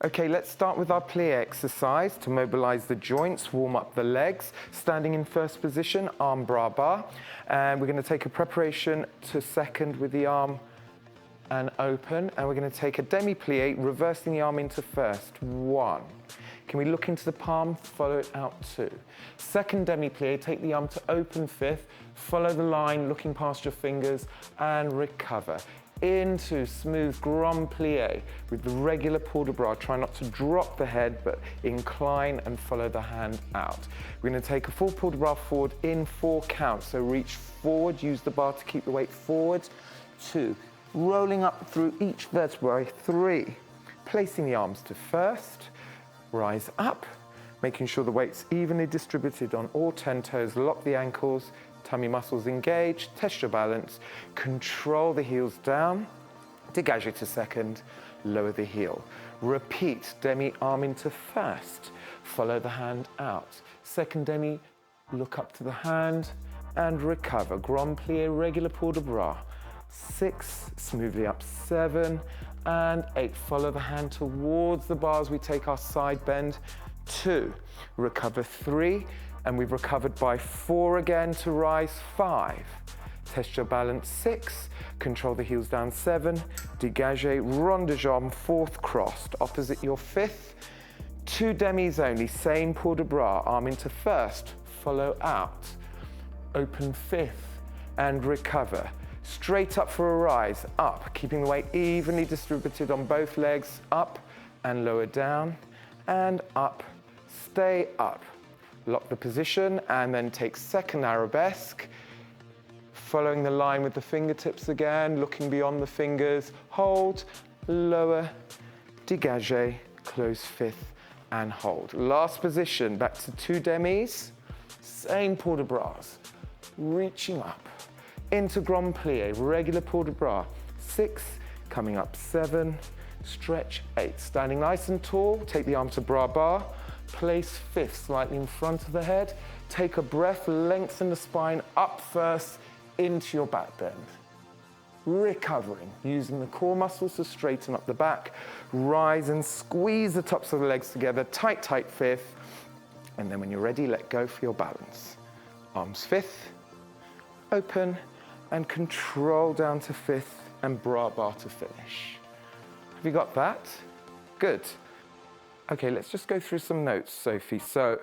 Okay, let's start with our plie exercise to mobilize the joints, warm up the legs. Standing in first position, arm bra bar. And we're going to take a preparation to second with the arm and open. And we're going to take a demi-plie, reversing the arm into first. 1. Can we look into the palm, follow it out 2. Second demi-plie, take the arm to open fifth, follow the line, looking past your fingers, and recover. Into smooth grand plie with the regular port de bras. Try not to drop the head, but incline and follow the hand out. We're going to take a full port de bras forward in 4 counts. So reach forward, use the bar to keep the weight forward. 2, rolling up through each vertebrae. 3, placing the arms to first, rise up, making sure the weight's evenly distributed on all 10 toes. Lock the ankles, tummy muscles engaged, test your balance, control the heels down, dégagez to second, lower the heel. Repeat, demi arm into first, follow the hand out. Second demi, look up to the hand and recover. Grand plie, regular port de bras. 6, smoothly up 7 and 8. Follow the hand towards the bars. We take our side bend. 2, recover 3, and we've recovered by 4 again to rise. 5, test your balance. 6, control the heels down. 7, dégagez, rond de jambe, 4th crossed, opposite your 5th. 2 demis only, same port de bras, arm into first, follow out, open 5th, and recover. Straight up for a rise, up, keeping the weight evenly distributed on both legs, up and lower down, and up, stay up. Lock the position and then take second arabesque, following the line with the fingertips again, looking beyond the fingers, hold, lower, dégagez, close 5th and hold. Last position, back to 2 demis, same port de bras, reaching up into grand plie, regular port de bras. 6, coming up 7, stretch 8. Standing nice and tall, take the arm to bra bar, place 5th slightly in front of the head. Take a breath, lengthen the spine up first into your back bend. Recovering, using the core muscles to straighten up the back. Rise and squeeze the tops of the legs together, tight, tight 5th. And then when you're ready, let go for your balance. Arms 5th, open, and control down to 5th and bra bar to finish. Have you got that? Good. Okay, let's just go through some notes, Sophie. So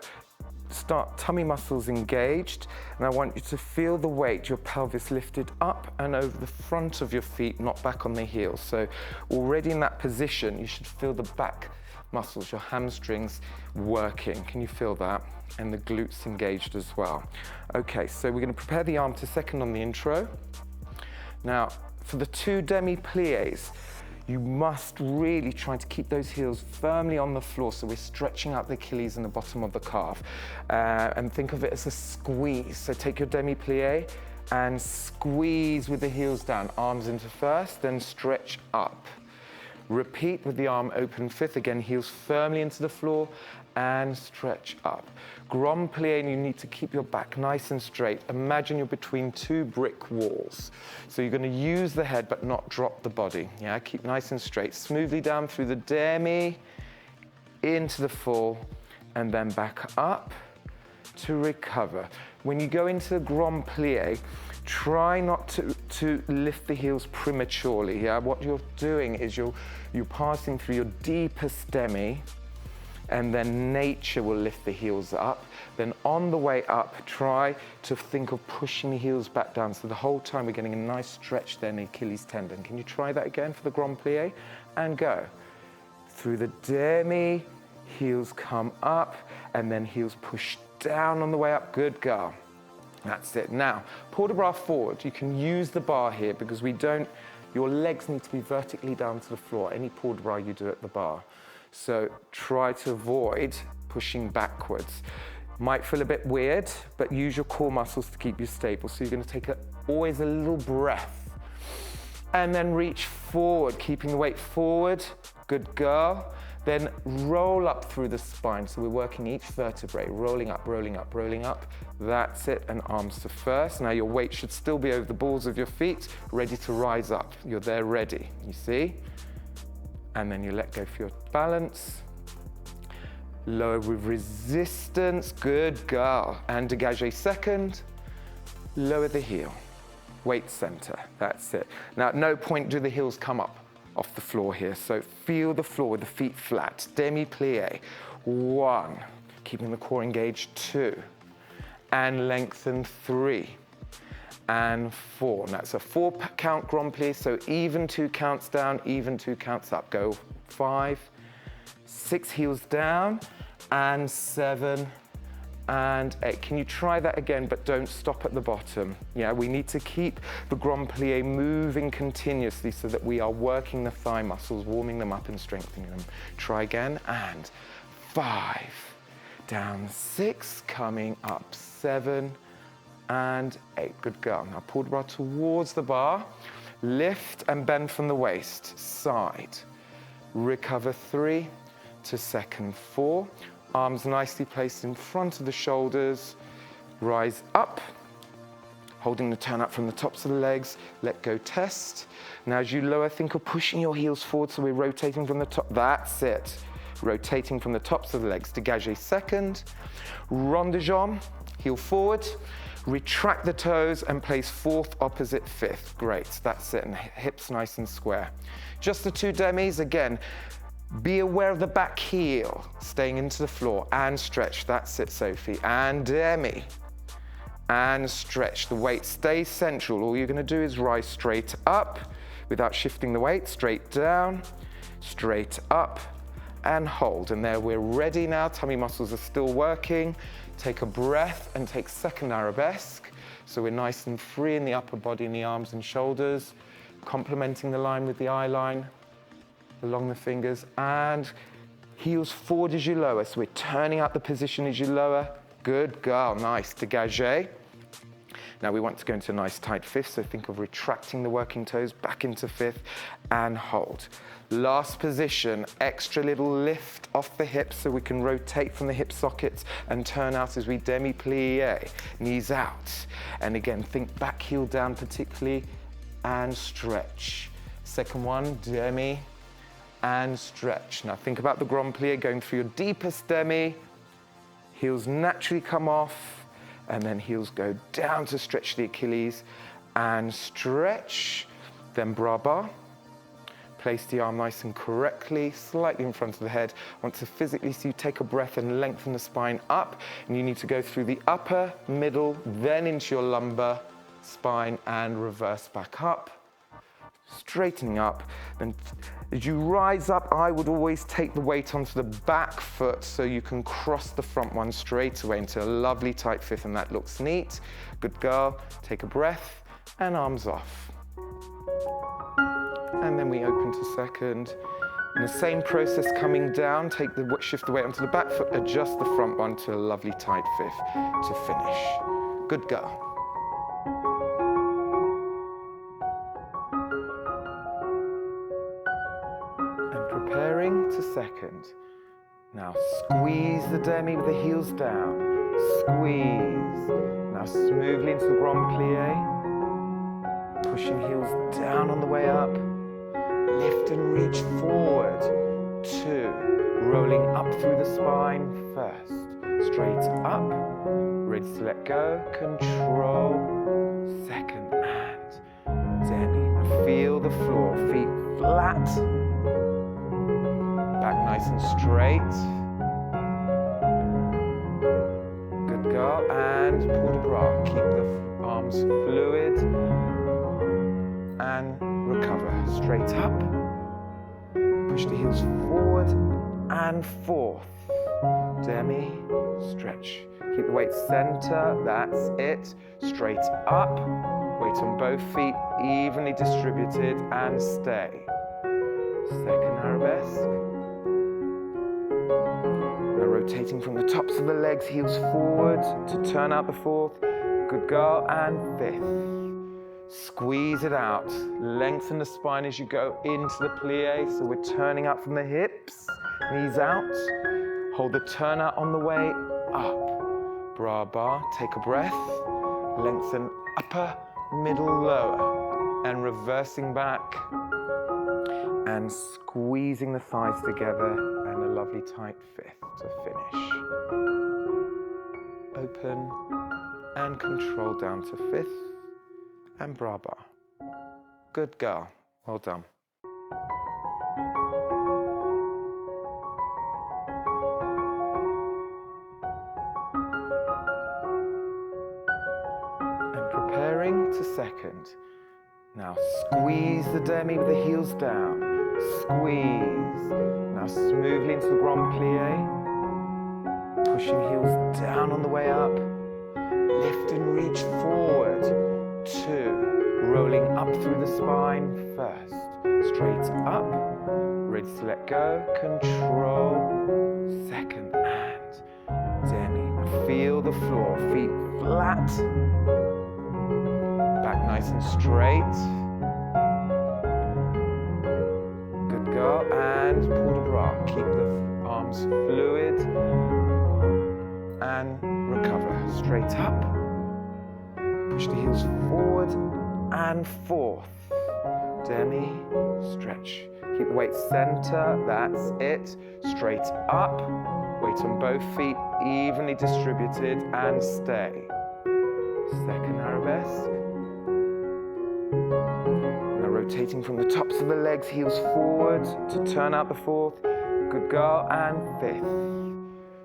start tummy muscles engaged, and I want you to feel the weight, your pelvis lifted up and over the front of your feet, not back on the heels. So already in that position, you should feel the back muscles, your hamstrings working. Can you feel that? And the glutes engaged as well. Okay, so we're going to prepare the arm to second on the intro. Now, for the 2 demi-plies, you must really try to keep those heels firmly on the floor, so we're stretching out the Achilles and the bottom of the calf. And think of it as a squeeze. So take your demi-plie and squeeze with the heels down. Arms into first, then stretch up. Repeat with the arm open 5th, again, heels firmly into the floor and stretch up. Grand plie, and you need to keep your back nice and straight. Imagine you're between 2 brick walls. So you're going to use the head but not drop the body. Yeah, keep nice and straight. Smoothly down through the demi, into the full, and then back up to recover. When you go into the grand plie, try not to lift the heels prematurely. Yeah? What you're doing is you're passing through your deepest demi, and then nature will lift the heels up. Then on the way up, try to think of pushing the heels back down. So the whole time we're getting a nice stretch there in the Achilles tendon. Can you try that again for the grand plie? And go. Through the demi, heels come up, and then heels push down on the way up. Good girl. That's it. Now, port de bras forward. You can use the bar here because your legs need to be vertically down to the floor. Any port de bras you do at the bar. So try to avoid pushing backwards. Might feel a bit weird, but use your core muscles to keep you stable. So you're going to take always a little breath. And then reach forward, keeping the weight forward. Good girl. Then roll up through the spine. So we're working each vertebrae, rolling up, rolling up, rolling up. That's it, and arms to first. Now your weight should still be over the balls of your feet, ready to rise up. You're there ready, you see? And then you let go for your balance. Lower with resistance, good girl. And dégagé second, lower the heel. Weight center, that's it. Now, at no point do the heels come up off the floor here, so feel the floor with the feet flat. Demi-plie, 1, keeping the core engaged, 2, and lengthen, 3, and 4. And that's a 4-count grand plie, so even 2 counts down, even 2 counts up. Go 5, 6 heels down, and 7, and 8. Can you try that again, but don't stop at the bottom? Yeah, we need to keep the grand plie moving continuously so that we are working the thigh muscles, warming them up and strengthening them. Try again, and 5, down 6, coming up 7, and 8. Good girl. Now pull the bar towards the bar, lift and bend from the waist, side. Recover 3 to second 4. Arms nicely placed in front of the shoulders. Rise up, holding the turn up from the tops of the legs. Let go, test. Now as you lower, think of pushing your heels forward, so we're rotating from the top. That's it. Rotating from the tops of the legs. Dégagé second. Rond de jambe, heel forward. Retract the toes and place 4th opposite 5th. Great, that's it. And hips nice and square. Just the 2 demis again. Be aware of the back heel, staying into the floor, and stretch. That's it, Sophie. And demi. And stretch. The weight stays central. All you're going to do is rise straight up without shifting the weight. Straight down, straight up, and hold. And there, we're ready now. Tummy muscles are still working. Take a breath and take second arabesque. So we're nice and free in the upper body and the arms and shoulders, complementing the line with the eye line. Along the fingers, and heels forward as you lower. So we're turning out the position as you lower. Good girl, nice. Dégagé. Now we want to go into a nice tight 5th, so think of retracting the working toes back into 5th and hold. Last position, extra little lift off the hips so we can rotate from the hip sockets and turn out as we demi-plie. Knees out. And again, think back heel down particularly and stretch. Second one, demi, and stretch. Now think about the grand plie going through your deepest demi. Heels naturally come off, and then heels go down to stretch the Achilles and stretch. Then bras bas. Place the arm nice and correctly, slightly in front of the head. I want to physically see you take a breath and lengthen the spine up. And you need to go through the upper, middle, then into your lumbar spine and reverse back up. Straightening up. Then as you rise up, I would always take the weight onto the back foot so you can cross the front one straight away into a lovely tight 5th, and that looks neat. Good girl. Take a breath and arms off. And then we open to second. In the same process, coming down, shift the weight onto the back foot, adjust the front one to a lovely tight 5th to finish. Good girl. Preparing to second. Now squeeze the demi with the heels down. Squeeze. Now smoothly into the grand plie. Pushing heels down on the way up. Lift and reach forward. 2. Rolling up through the spine first. Straight up. Ready to let go. Control. Second and demi. Now feel the floor. Feet flat. Back nice and straight. Good girl. And port de bras. Keep the arms fluid. And recover. Straight up. Push the heels forward and 4th. Demi. Stretch. Keep the weight center. That's it. Straight up. Weight on both feet. Evenly distributed. And stay. Second arabesque. Rotating from the tops of the legs, heels forward to turn out the 4th. Good girl. And 5th. Squeeze it out. Lengthen the spine as you go into the plie. So we're turning out from the hips. Knees out. Hold the turn out on the way up. Bras bar. Take a breath. Lengthen upper, middle, lower. And reversing back. and squeezing the thighs together, and a lovely tight fifth to finish. Open and control down to fifth, and bra bar. Good girl, well done. And preparing to second. Now squeeze the demi with the heels down. Squeeze. Now smoothly into the grand plie. Pushing heels down on the way up. Lift and reach forward. 2. Rolling up through the spine first. Straight up. Ready to let go. Control. Second and demi. Now feel the floor. Feet flat. Back nice and straight. Good girl. And pull the bra. Keep the arms fluid. And recover. Straight up. Push the heels forward and forth. Demi. Stretch. Keep the weight center. That's it. Straight up. Weight on both feet. Evenly distributed. And stay. Second arabesque. Now rotating from the tops of the legs, heels forward to turn out the fourth. Good girl, and fifth.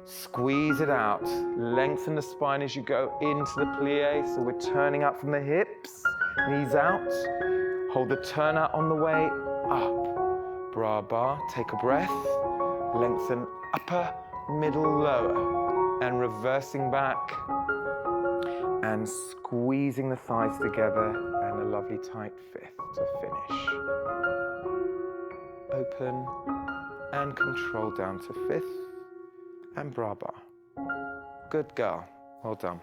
Squeeze it out. Lengthen the spine as you go into the plie. So we're turning up from the hips, knees out. Hold the turn out on the way up. Bra bar, take a breath. Lengthen upper, middle, lower. And reversing back. And squeezing the thighs together, and a lovely tight fifth to finish. Open and control down to fifth, and bra bar. Good girl, well done.